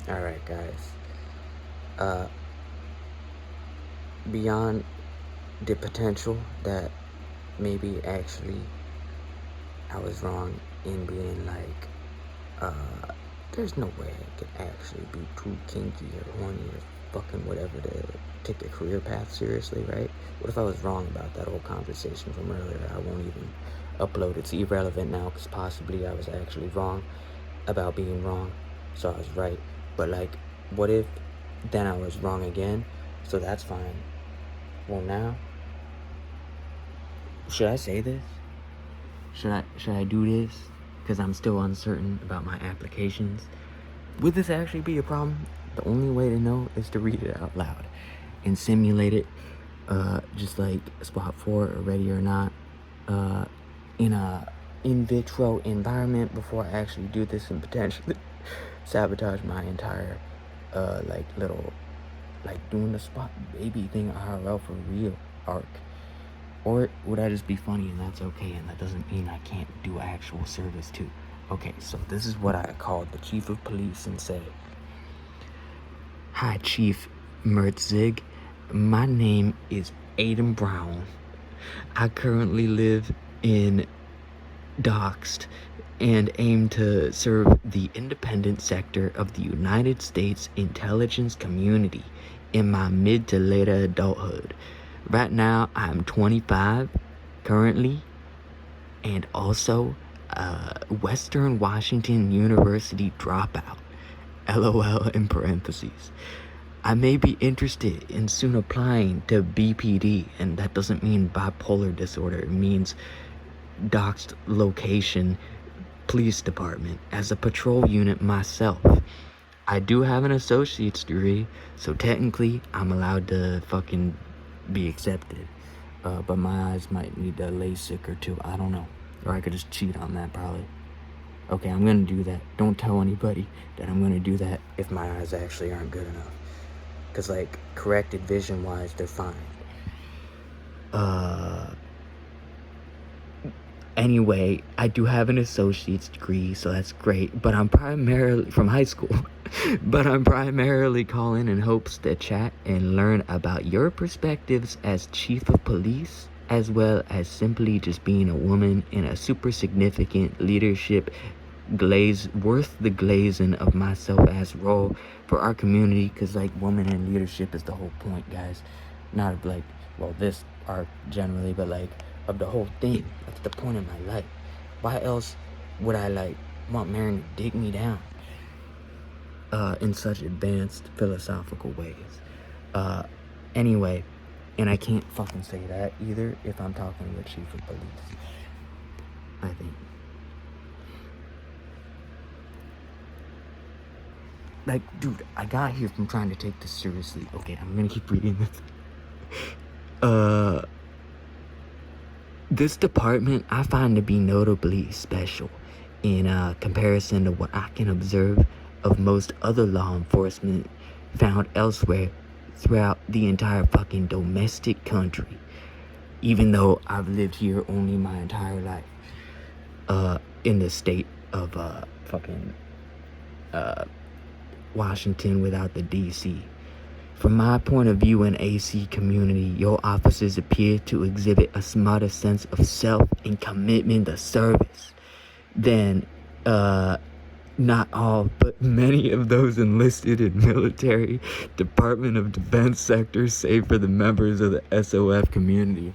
Alright, guys. Uh, Beyond the potential that maybe actually I was wrong in being like, there's no way I could actually be too kinky or horny or fucking whatever to take a career path seriously, right? What if I was wrong about that old conversation from earlier? I won't even upload. It's irrelevant now because possibly I was actually wrong about being wrong, so I was right. But like, what if then I was wrong again? So that's fine. Well, now, should I say this? Should I do this? Because I'm still uncertain about my applications. Would this actually be a problem? The only way to know is to read it out loud and simulate it, just like SWAT 4 or Ready or Not, in a in vitro environment before I actually do this and potentially sabotage my entire, little, doing the SWAT baby thing IRL for real arc. Or would I just be funny and that's okay, and that doesn't mean I can't do actual service too? Okay, so this is what I called the chief of police and say, "Hi, Chief �腎𝚜 My name is Aiden Brown. I currently live in Doxed and aim to serve the independent sector of the United States intelligence community in my mid to later adulthood. Right now, I'm 25 currently, and also a Western Washington University dropout. LOL in parentheses. I may be interested in soon applying to BPD, and that doesn't mean bipolar disorder. It means doxed location police department as a patrol unit myself. I do have an associate's degree, so technically I'm allowed to fucking be accepted. But my eyes might need a LASIK or two. I don't know. Or I could just cheat on that probably. Okay, I'm gonna do that. Don't tell anybody that I'm gonna do that if my eyes actually aren't good enough. Cause like corrected vision wise, they're fine. Anyway, I do have an associate's degree, so that's great, but I'm primarily from high school. But I'm primarily calling in hopes to chat and learn about your perspectives as chief of police, as well as simply just being a woman in a super significant leadership worth the glazing of myself as role for our community, because like woman in leadership is the whole point, guys. Not of like, well, this arc generally, but like of the whole thing. That's the point of my life. Why else would I like want Marin to dig me down in such advanced philosophical ways? Anyway, and I can't fucking say that either if I'm talking to the chief of police, I think. Like, dude, I got here from trying to take this seriously. Okay, I'm gonna keep reading this. This department I find to be notably special in comparison to what I can observe of most other law enforcement found elsewhere throughout the entire fucking domestic country, even though I've lived here only my entire life, in the state of fucking Washington without the DC. From my point of view in AC community, your officers appear to exhibit a smarter sense of self and commitment to service than, not all, but many of those enlisted in military, Department of Defense sectors, save for the members of the SOF community.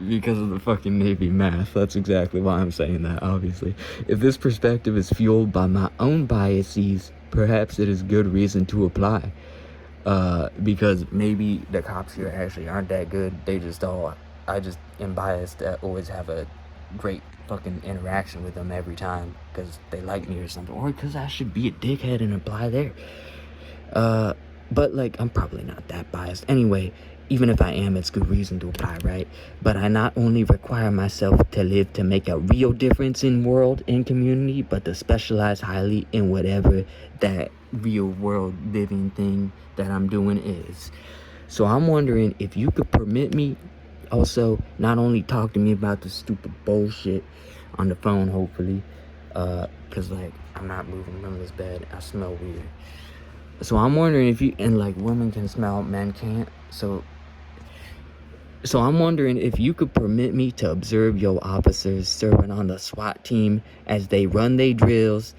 Because of the fucking Navy math. That's exactly why I'm saying that, obviously. If this perspective is fueled by my own biases, perhaps it is good reason to apply. Because maybe the cops here actually aren't that good. I just am biased to always have a great fucking interaction with them every time because they like me or something. Or because I should be a dickhead and apply there. But like, I'm probably not that biased. Anyway, even if I am, it's good reason to apply, right? But I not only require myself to live to make a real difference in world and community, but to specialize highly in whatever that real world living thing that I'm doing is. So I'm wondering if you could permit me also not only talk to me about the stupid bullshit on the phone, hopefully, Cause like I'm not moving from this bed. I smell weird. So I'm wondering if you, and like women can smell, men can't. So I'm wondering if you could permit me to observe your officers serving on the SWAT team as they run their drills,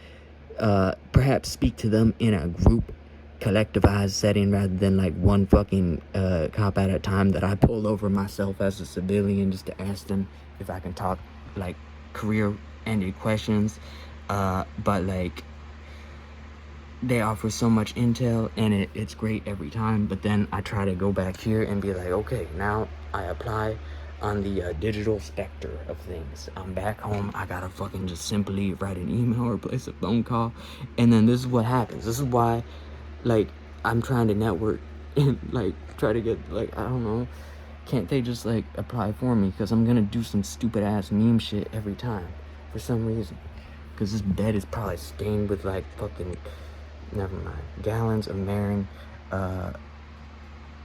perhaps speak to them in a group, collectivized setting rather than like one fucking cop at a time that I pull over myself as a civilian just to ask them if I can talk like career-ended questions. But like they offer so much intel and it's great every time, but then I try to go back here and be like, okay, now I apply on the digital specter of things. I'm back home. I gotta fucking just simply write an email or place a phone call, and then this is what happens. This is why, like, I'm trying to network and like try to get, like, I don't know, can't they just like apply for me? Because I'm gonna do some stupid ass meme shit every time for some reason. Because this bed is probably stained with like fucking, never mind, gallons of Marin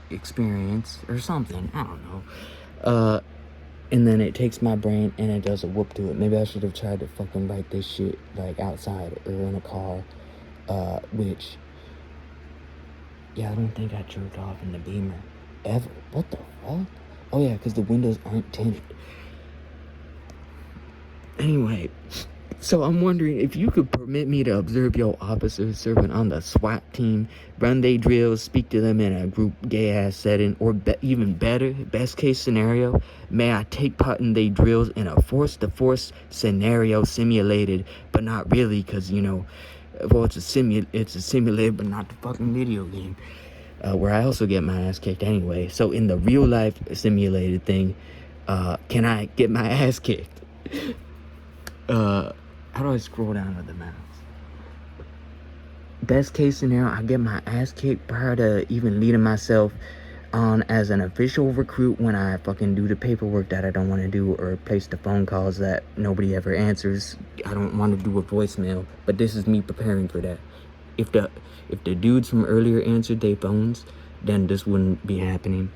experience or something. I don't know. And then it takes my brain and it does a whoop to it. Maybe I should have tried to fucking write this shit like outside or in a car. Which, yeah, I don't think I jerked off in the Beamer ever. What the fuck? Oh yeah, because the windows aren't tinted. Anyway, so I'm wondering if you could permit me to observe your officers serving on the SWAT team, run they drills, speak to them in a group gay-ass setting, or even better, best case scenario, may I take part in they drills in a force-to-force scenario simulated, but not really, because, you know, well, it's a simulated, but not the fucking video game, where I also get my ass kicked anyway. So in the real-life simulated thing, can I get my ass kicked? How do I scroll down to the mouse? Best case scenario, I get my ass kicked prior to even leading myself on as an official recruit when I fucking do the paperwork that I don't want to do or place the phone calls that nobody ever answers. I don't want to do a voicemail, but this is me preparing for that. If the dudes from earlier answered their phones, then this wouldn't be happening.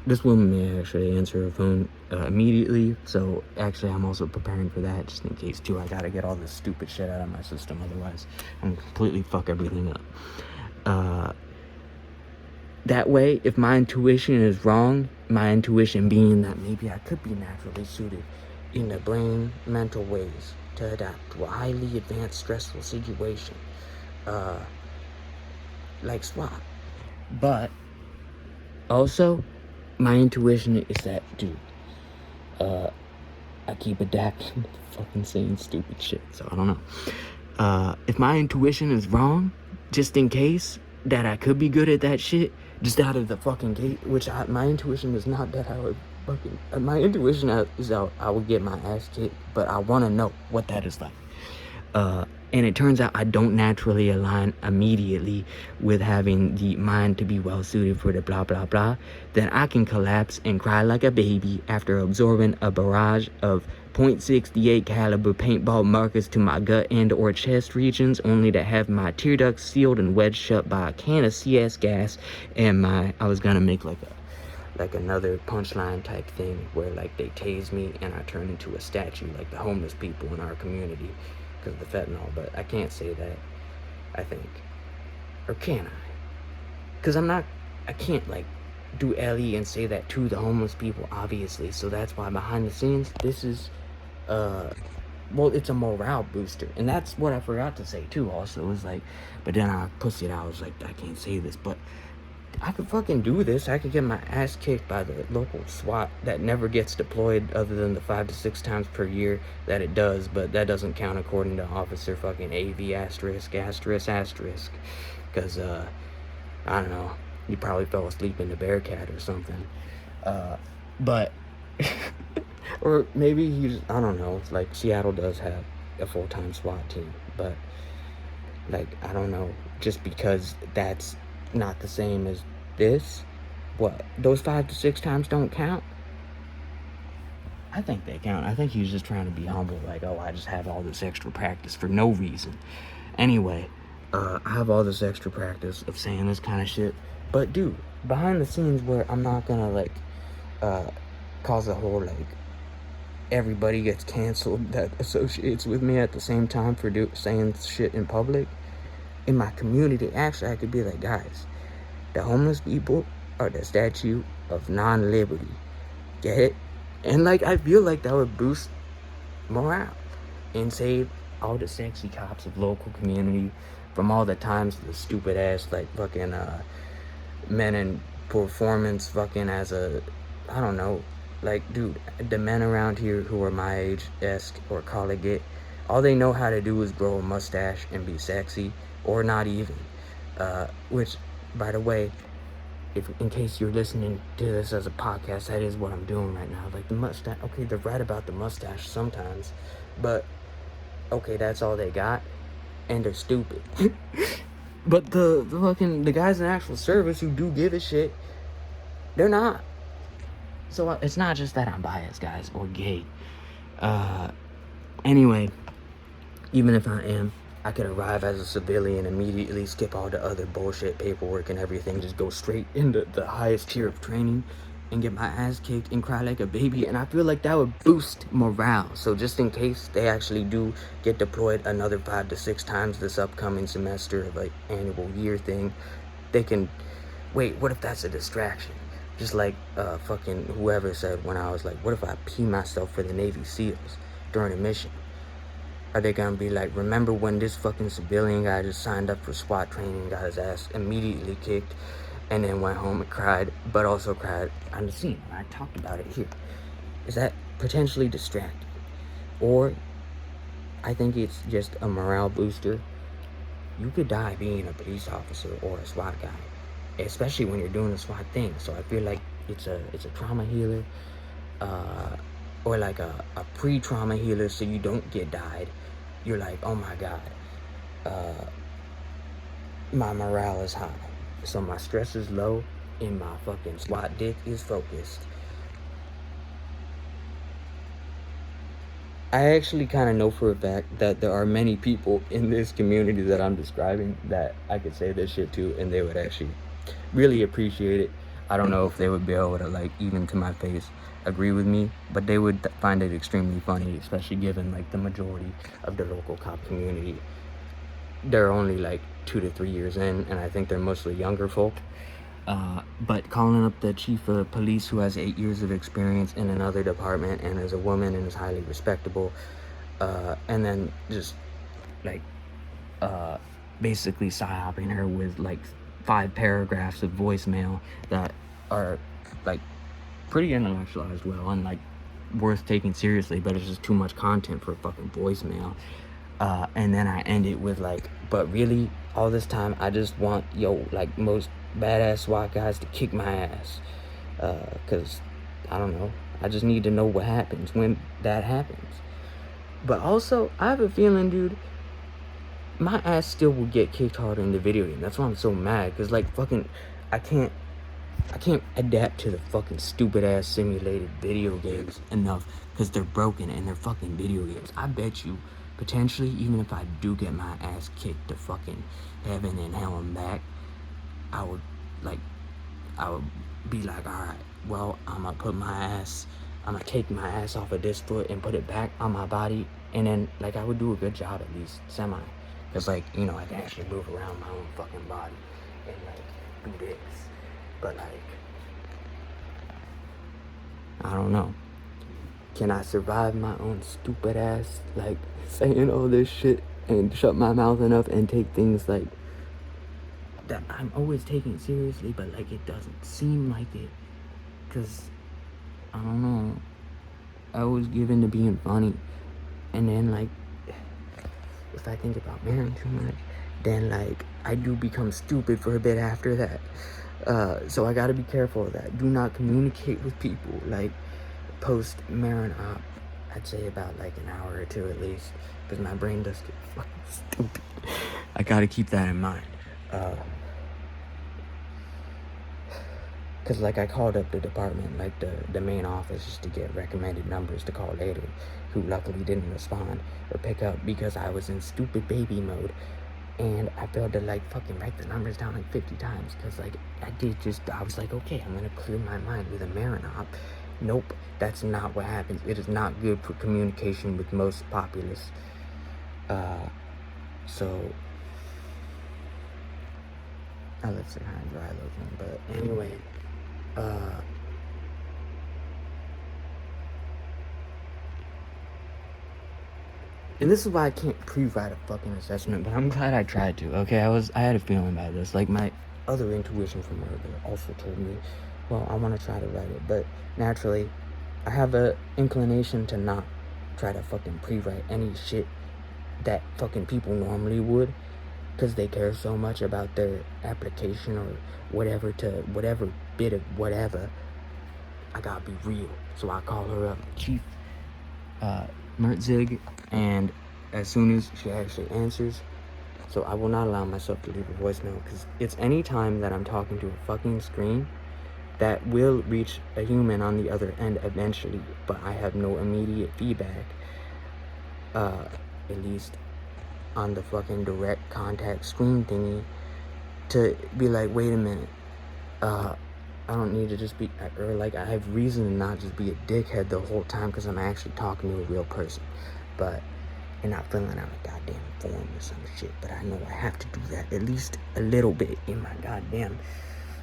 This woman may actually answer her phone immediately, so actually I'm also preparing for that just in case too. I gotta get all this stupid shit out of my system, otherwise I'm completely fuck everything up. That way, if my intuition is wrong, my intuition being that maybe I could be naturally suited in the brain mental ways to adapt to a highly advanced stressful situation, like SWAT. But also, my intuition is that, dude, I keep adapting to fucking saying stupid shit, so I don't know. If my intuition is wrong, just in case that I could be good at that shit, just out of the fucking gate, which my intuition is not that I would fucking, my intuition is I would get my ass kicked, but I want to know what that is like. And it turns out I don't naturally align immediately with having the mind to be well suited for the blah blah blah, then I can collapse and cry like a baby after absorbing a barrage of .68 caliber paintball markers to my gut and or chest regions, only to have my tear ducts sealed and wedged shut by a can of CS gas and I was gonna make like another punchline type thing where like they tase me and I turn into a statue like the homeless people in our community because of the fentanyl, but I can't say that, I think. Or can I? Because I can't like do Ellie and say that to the homeless people, obviously, so that's why behind the scenes, this is, well, it's a morale booster, and that's what I forgot to say too, also, was like, but then I pussied out, I was like, I can't say this, but I could fucking do this. I could get my ass kicked by the local SWAT that never gets deployed other than the 5 to 6 times per year that it does, but that doesn't count according to Officer fucking AV asterisk because I don't know, you probably fell asleep in the Bearcat or something, but or maybe he's, I don't know, like Seattle does have a full-time SWAT team, but like I don't know, just because that's not the same as this, what, those 5 to 6 times don't count? I think they count. I think he's just trying to be humble, like, oh, I just have all this extra practice for no reason. Anyway, I have all this extra practice of saying this kind of shit, but dude, behind the scenes where I'm not gonna like cause a whole like everybody gets canceled that associates with me at the same time for saying shit in public. In my community, actually, I could be like, guys, the homeless people are the statue of non-liberty. Get it? And like, I feel like that would boost morale and save all the sexy cops of local community from all the times the stupid ass like fucking men in performance fucking as a, I don't know, like, dude, the men around here who are my age-esque or college it, all they know how to do is grow a mustache and be sexy, or not even. Which, by the way, if in case you're listening to this as a podcast, that is what I'm doing right now. Like, the mustache, okay, they're right about the mustache sometimes, but okay, that's all they got, and they're stupid. But the guys in actual service who do give a shit, they're not. So it's not just that I'm biased, guys, or gay. Anyway, even if I am, I could arrive as a civilian, immediately skip all the other bullshit paperwork and everything, just go straight into the highest tier of training and get my ass kicked and cry like a baby. And I feel like that would boost morale. So just in case they actually do get deployed another 5 to 6 times this upcoming semester of like annual year thing, they can, wait, what if that's a distraction? Just like fucking whoever said when I was like, what if I pee myself for the Navy SEALs during a mission? Are they gonna be like, remember when this fucking civilian guy just signed up for SWAT training, got his ass immediately kicked, and then went home and cried, but also cried on the scene? I talked about it here. Is that potentially distracting? Or, I think it's just a morale booster. You could die being a police officer or a SWAT guy, especially when you're doing a SWAT thing. So I feel like it's a trauma healer, or like a pre-trauma healer, so you don't get died. You're like, oh my god, my morale is high, so my stress is low and my fucking SWAT dick is focused. I actually kind of know for a fact that there are many people in this community that I'm describing that I could say this shit to, and they would actually really appreciate it. I don't know if they would be able to, like, even to my face, agree with me, but they would find it extremely funny, especially given, like, the majority of the local cop community, they're only, like, 2 to 3 years in, and I think they're mostly younger folk. But calling up the chief of police who has 8 years of experience in another department and is a woman and is highly respectable, and then just, like, basically psyoping her with, like, 5 paragraphs of voicemail that are, like, pretty intellectualized well and, like, worth taking seriously, but it's just too much content for a fucking voicemail. And then I end it with, like, but really, all this time, I just want, like, most badass SWAT guys to kick my ass. Because, I don't know, I just need to know what happens when that happens. But also, I have a feeling, dude, my ass still will get kicked harder in the video game. That's why I'm so mad, because, like, fucking, I can't adapt to the fucking stupid ass simulated video games enough, because they're broken and they're fucking video games. I bet you, potentially, even if I do get my ass kicked to fucking heaven and hell and back, I would be like, alright, well, I'm gonna take my ass off of this foot and put it back on my body, and then, like, I would do a good job at least, semi. Because, like, I can actually move around my own fucking body and, like, do this. But, like, I don't know. Can I survive my own stupid ass, like, saying all this shit and shut my mouth enough and take things, like, that I'm always taking seriously, but, like, it doesn't seem like it. Because, I don't know. I was given to being funny. And then, like, if I think about marrying too much, then, like, I do become stupid for a bit after that. So I gotta be careful of that. Do not communicate with people, like, post marrying up. I'd say about, like, an hour or two at least, because my brain does get fucking stupid. I gotta keep that in mind. Because, like, I called up the department, like, the main office, just to get recommended numbers to call later, who luckily didn't respond or pick up because I was in stupid baby mode. And I failed to, like, fucking write the numbers down, like, 50 times. Because, like, I was like, okay, I'm going to clear my mind with a Marinop. Nope, that's not what happens. It is not good for communication with most populace. So I left some high dry looking, but anyway, and this is why I can't pre-write a fucking assessment, but I'm glad I tried to, okay? I had a feeling about this. Like, my other intuition from earlier also told me, well, I want to try to write it, but naturally, I have a inclination to not try to fucking pre-write any shit that fucking people normally would, because they care so much about their application or whatever to whatever bit of whatever. I gotta be real. So I call her up, Chief �腎𝚜𝚗𝚜, and as soon as she actually answers, so I will not allow myself to leave a voicemail, because it's any time that I'm talking to a fucking screen that will reach a human on the other end eventually, but I have no immediate feedback, at least on the fucking direct contact screen thingy, to be like, wait a minute, I don't need to just be, or like, I have reason to not just be a dickhead the whole time because I'm actually talking to a real person, but and not filling out a goddamn form or some shit. But I know I have to do that at least a little bit in my goddamn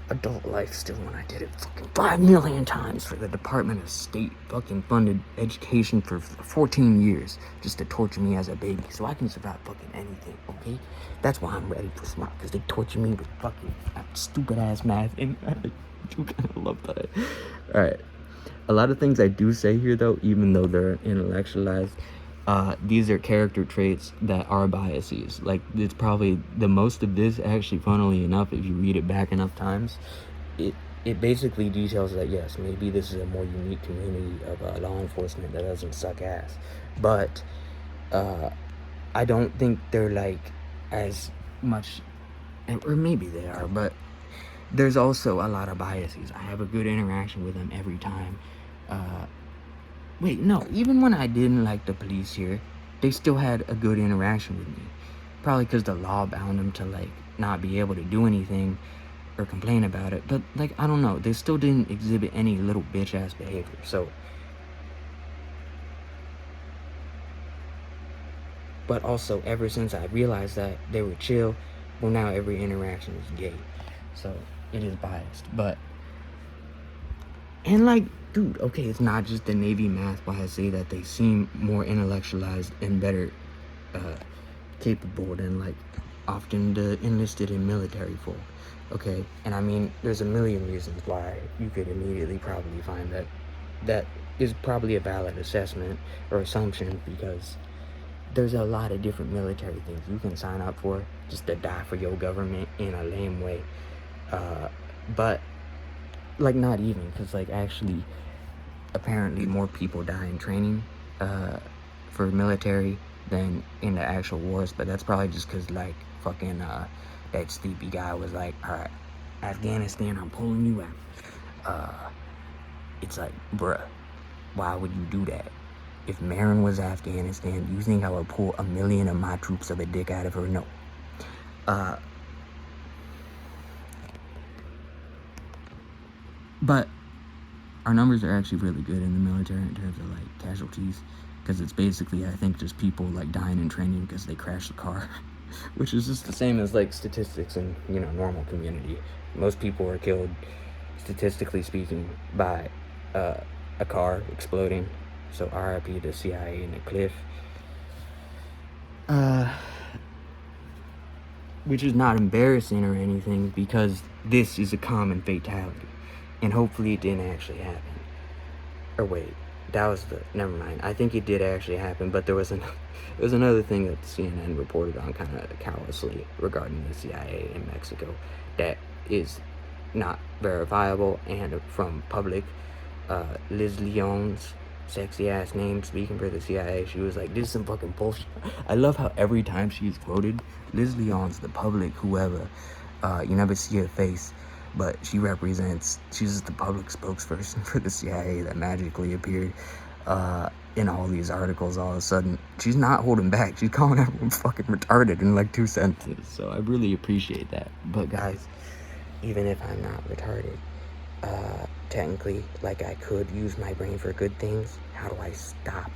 adult life still, when I did it fucking 5 million times for the Department of State fucking funded education for 14 years just to torture me as a baby so I can survive fucking anything, okay? That's why I'm ready for smart, because they torture me with fucking stupid ass math, and I do kind of love that. Alright, a lot of things I do say here though, even though they're intellectualized, these are character traits that are biases. Like, it's probably the most of this, actually, funnily enough, if you read it back enough times, it basically details that, yes, maybe this is a more unique community of law enforcement that doesn't suck ass, but I don't think they're like as much, or maybe they are, but there's also a lot of biases. I have a good interaction with them every time. Wait, no, even when I didn't like the police here, they still had a good interaction with me. Probably because the law bound them to, like, not be able to do anything or complain about it. But, like, I don't know, they still didn't exhibit any little bitch-ass behavior, so. But also, ever since I realized that they were chill, well, now every interaction is gay. So, it is biased, but. And, like, dude, okay, it's not just the Navy math why I say that they seem more intellectualized and better capable than, like, often the enlisted and military folk, okay? And I mean, there's a million reasons why you could immediately probably find that that is probably a valid assessment or assumption, because there's a lot of different military things you can sign up for just to die for your government in a lame way. But, like, not even, because, like, actually, apparently more people die in training for military than in the actual wars, but that's probably just because, like, fucking that sleepy guy was like, alright, Afghanistan, I'm pulling you out. It's like, bruh, why would you do that? If Marin was Afghanistan, you think I would pull 1 million of my troops of a dick out of her? No. But our numbers are actually really good in the military in terms of, like, casualties, because it's basically, I think, just people, like, dying in training because they crashed the car, which is just the same as, like, statistics in, you know, normal community. Most people are killed, statistically speaking, by a car exploding. So RIP to CIA and the cliff. Which is not embarrassing or anything, because this is a common fatality. And hopefully it didn't actually happen. Or wait, that was the, never mind. I think it did actually happen, but there was another thing that CNN reported on kind of callously regarding the CIA in Mexico that is not verifiable, and from public, 𝙼𝚊𝚛𝚎𝚗'𝚜's sexy ass name speaking for the CIA, she was like, this is some fucking bullshit. I love how every time she's quoted, 𝙼𝚊𝚘𝚗's the public, whoever, you never see her face, but she's just the public spokesperson for the CIA that magically appeared in all these articles all of a sudden. She's not holding back. She's calling everyone fucking retarded in like 2 sentences. So I really appreciate that. But guys, even if I'm not retarded, technically, like, I could use my brain for good things. How do I stop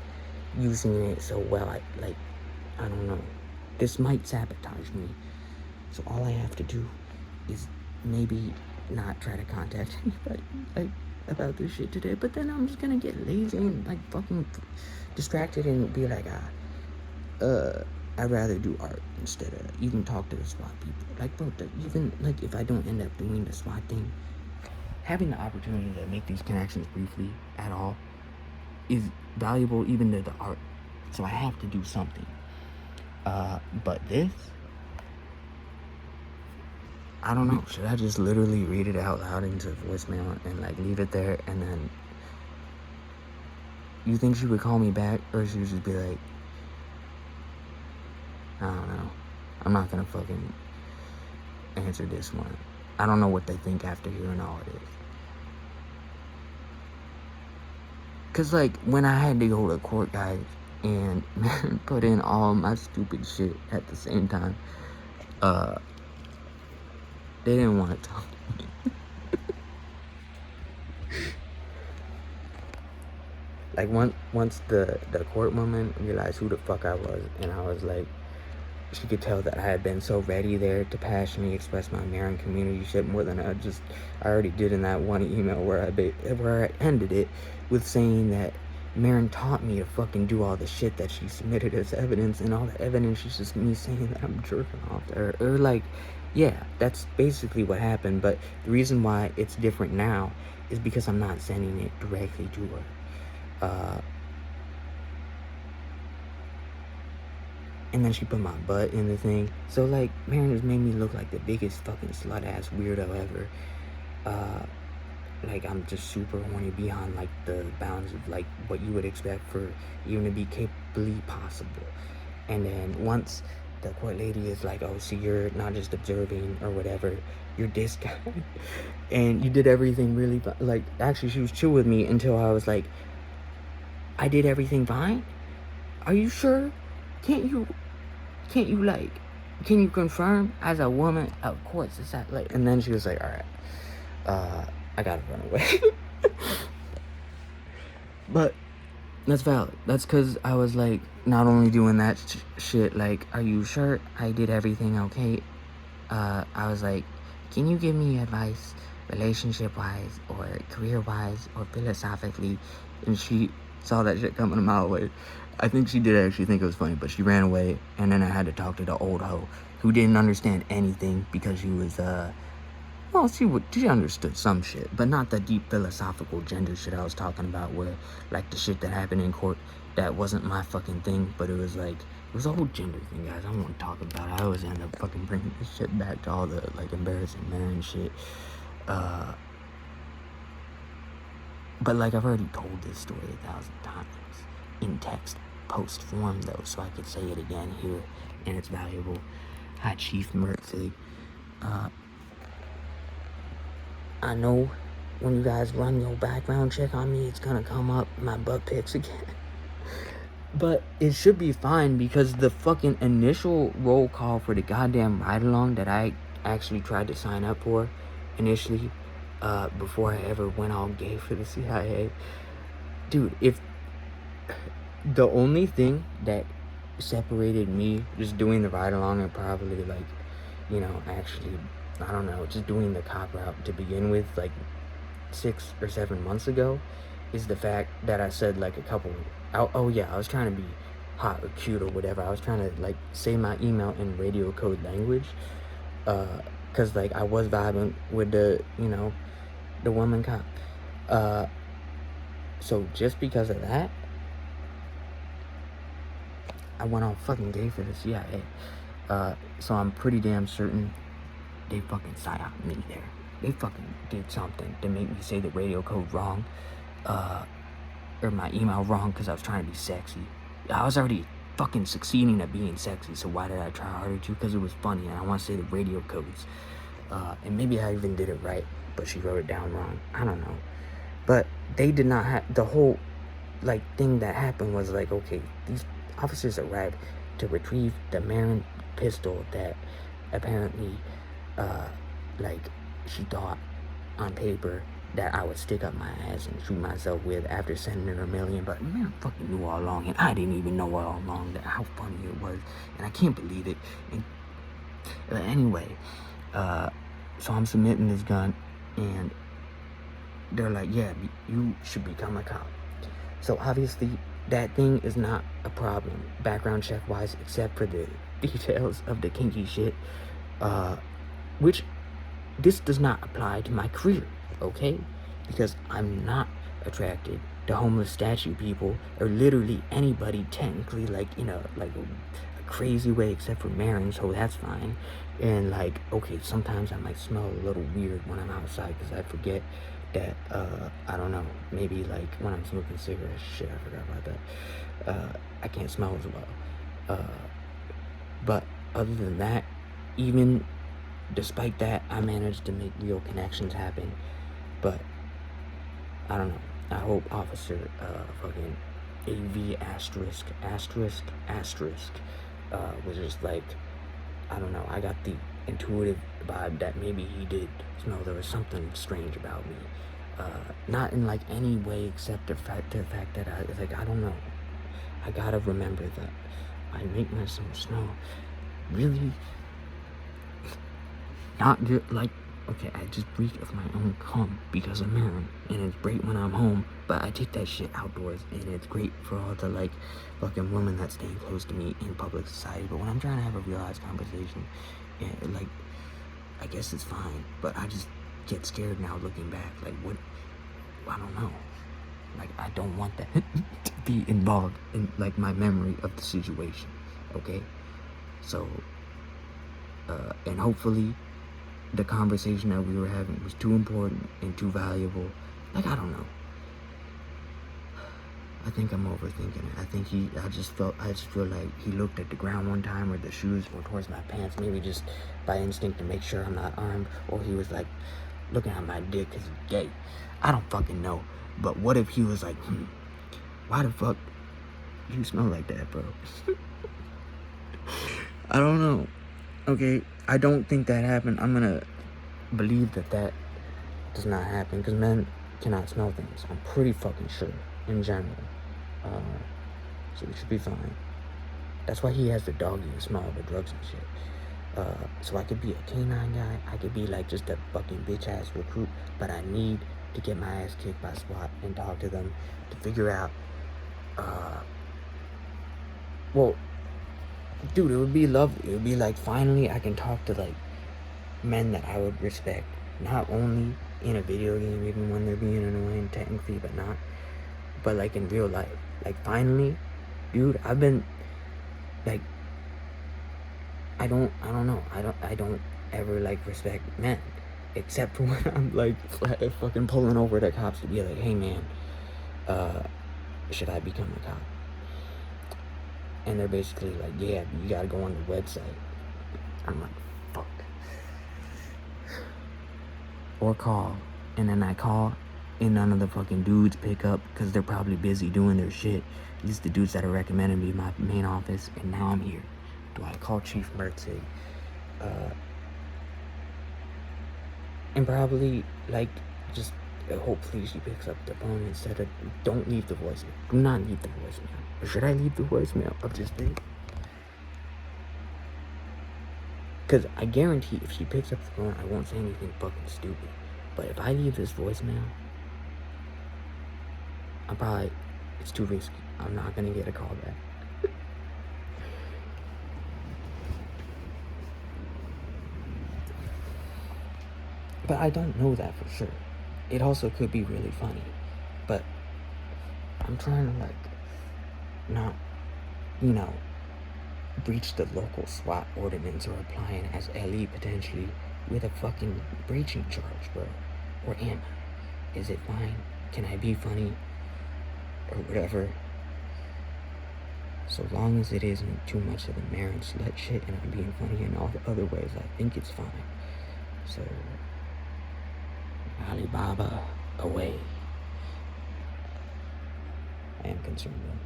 using it so well? I don't know. This might sabotage me. So all I have to do is maybe not try to contact anybody, like, about this shit today. But then I'm just gonna get lazy and, like, fucking distracted and be like, I'd rather do art instead of even talk to the SWAT people. Like, bro, even, like, if I don't end up doing the SWAT thing, having the opportunity to make these connections briefly at all is valuable even to the art. So I have to do something. But this, I don't know. Should I just literally read it out loud into voicemail and, like, leave it there? And then you think she would call me back, or she would just be like, I don't know. I'm not gonna fucking answer this one. I don't know what they think after hearing all of this. Cause, like, when I had to go to court, guys, and put in all my stupid shit at the same time, they didn't want to talk to me. Like, once the court woman realized who the fuck I was, and I was like, she could tell that I had been so ready there to passionately express my Marin community shit more than I already did in that one email where I ended it with saying that Marin taught me to fucking do all the shit that she submitted as evidence, and all the evidence is just me saying that I'm jerking off to her. Or, like, yeah, that's basically what happened. But the reason why it's different now is because I'm not sending it directly to her. And then she put my butt in the thing. So, like, Marin has made me look like the biggest fucking slut-ass weirdo ever. Like, I'm just super horny beyond, like, the bounds of, like, what you would expect for even to be capably possible. And then once the court lady is like, oh, so you're not just observing or whatever, you're this guy. And you did everything really, like, actually, she was chill with me until I was like, I did everything fine? Are you sure? Can't you, like, can you confirm as a woman? Of course, it's that, like, and then she was like, all right, I gotta run away. But that's valid. That's because I was, like, not only doing that shit, like, are you sure I did everything okay? I was like, can you give me advice relationship-wise or career-wise or philosophically? And she saw that shit coming a mile away. I think she did actually think it was funny, but she ran away, and then I had to talk to the old hoe who didn't understand anything because she was, well, she understood some shit, but not the deep philosophical gender shit I was talking about, where, like, the shit that happened in court, that wasn't my fucking thing, but it was, like, it was a whole gender thing, guys. I don't want to talk about it. I always end up fucking bringing this shit back to all the, like, embarrassing Marin shit. But, like, I've already told this story 1,000 times in text post form, though, so I could say it again here, and it's valuable. Hi, Chief Mertzig. I know when you guys run your background check on me, it's gonna come up my butt pics again. But it should be fine, because the fucking initial roll call for the goddamn ride-along that I actually tried to sign up for initially, before I ever went all gay for the CIA. Dude, if the only thing that separated me just doing the ride-along and probably, like, you know, actually, I don't know, just doing the cop route to begin with, like, 6 or 7 months ago, is the fact that I said, like, oh yeah, I was trying to be hot or cute or whatever. I was trying to, like, say my email in radio code language, because, like, I was vibing with the, you know, the woman cop. So just because of that, I went all fucking gay for the CIA. So I'm pretty damn certain they fucking psyoped me there. They fucking did something to make me say the radio code wrong, or my email wrong, because I was trying to be sexy. I was already fucking succeeding at being sexy, so why did I try harder to? Because it was funny, and I want to say the radio codes. And maybe I even did it right, but she wrote it down wrong. I don't know. But they did not have, the whole, like, thing that happened was, like, okay, these officers arrived to retrieve the Marin pistol that apparently, like, she thought on paper that I would stick up my ass and shoot myself with after sending her $1 million, but man, I fucking knew all along, and I didn't even know all along that how funny it was, and I can't believe it. And anyway, so I'm submitting this gun, and they're like, yeah, you should become a cop. So obviously, that thing is not a problem, background check wise, except for the details of the kinky shit, which this does not apply to my career, okay? Because I'm not attracted to homeless statue people, or literally anybody technically, like, in a crazy way, except for Marin, so that's fine. And like, okay, sometimes I might smell a little weird when I'm outside, because I forget that, I don't know, maybe like when I'm smoking cigarettes, shit, I forgot about that. I can't smell as well. But other than that, even despite that, I managed to make real connections happen. But I don't know. I hope Officer fucking AV asterisk was just like, I don't know, I got the intuitive vibe that maybe he did smell there was something strange about me. Not in like any way except the fact that I don't know. I gotta remember that I make myself smell really not good. Like, okay, I just breathe of my own cum because I'm married, and it's great when I'm home, but I take that shit outdoors, and it's great for all the like fucking women that stand close to me in public society. But when I'm trying to have a realized conversation, and like, I guess it's fine, but I just get scared now looking back. Like, what? I don't know. Like, I don't want that to be involved in like my memory of the situation. Okay, so and hopefully the conversation that we were having was too important and too valuable. Like, I don't know. I think I'm overthinking it. I just feel like he looked at the ground one time, or the shoes were towards my pants, maybe just by instinct to make sure I'm not armed, or he was like looking at my dick because he's gay. I don't fucking know. But what if he was like, why the fuck you smell like that, bro? I don't know. Okay, I don't think that happened. I'm gonna believe that does not happen, because men cannot smell things. I'm pretty fucking sure, in general. So we should be fine. That's why he has the doggy and smell the drugs and shit. So I could be a canine guy. I could be like just a fucking bitch ass recruit, but I need to get my ass kicked by SWAT and talk to them to figure out. Well, dude, it would be lovely. It would be like, finally I can talk to like men that I would respect, not only in a video game, even when they're being annoying technically, but like in real life. Like, finally, dude, I've been like, I don't know, I don't ever like respect men, except for when I'm like fucking pulling over the cops to be like, hey man, should I become a cop? And they're basically like, yeah, you gotta go on the website. I'm like, fuck. Or call. And then I call, and none of the fucking dudes pick up because they're probably busy doing their shit. These are the dudes that are recommending me my main office, and now I'm here. Do I call Chief 𝙼𝚊𝚛𝚎𝚗? And probably, like, just hopefully she picks up the phone instead of, don't leave the voicemail. Do not leave the voicemail. Or should I leave the voicemail of this thing? Because I guarantee if she picks up the phone, I won't say anything fucking stupid. But if I leave this voicemail, it's too risky. I'm not gonna get a call back. But I don't know that for sure. It also could be really funny. But I'm trying to like not, breach the local SWAT ordinance or applying as LE potentially with a fucking breaching charge, bro. Or am I? Is it fine? Can I be funny? Or whatever. So long as it isn't too much of the Marin slut shit and I'm being funny in all the other ways, I think it's fine. So, Alibaba, away. I am concerned though.